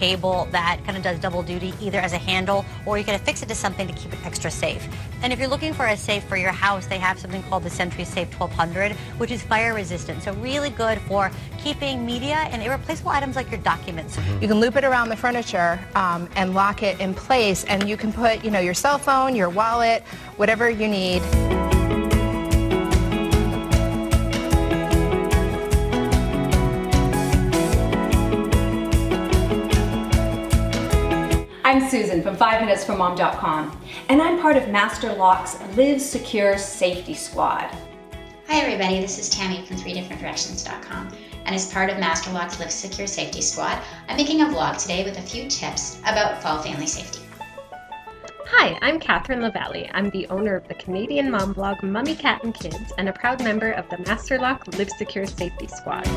cable that kind of does double duty, either as a handle or you can affix it to something to keep it extra safe. And if you're looking for a safe for your house, they have something called the Sentry Safe 1200, which is fire resistant. So really good for keeping media and irreplaceable items like your documents. You can loop it around the furniture and lock it in place, and you can put, your cell phone, your wallet, whatever you need. I'm Susan from 5minutesformom.com, and I'm part of Master Lock's Live Secure Safety Squad. Hi everybody, this is Tammy from 3differentdirections.com, and as part of Master Lock's Live Secure Safety Squad, I'm making a vlog today with a few tips about fall family safety. Hi, I'm Catherine Lavalley. I'm the owner of the Canadian mom blog Mummy Cat and Kids and a proud member of the Master Lock Live Secure Safety Squad.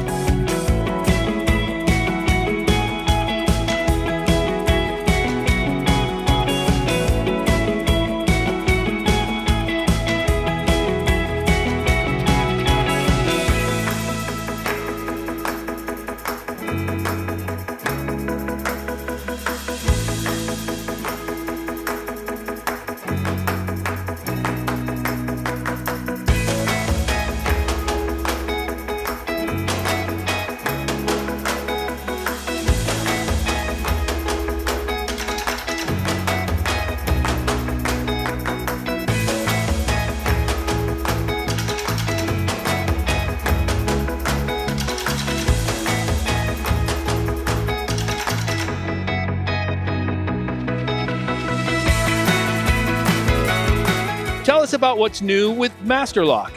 Tell us about what's new with Master Lock.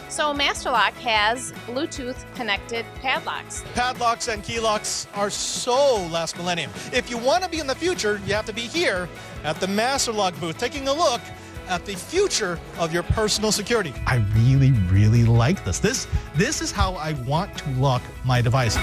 So Master Lock has Bluetooth connected padlocks. Padlocks and key locks are so last millennium. If you want to be in the future, you have to be here at the Master Lock booth, taking a look at the future of your personal security. I really like this. This is how I want to lock my devices.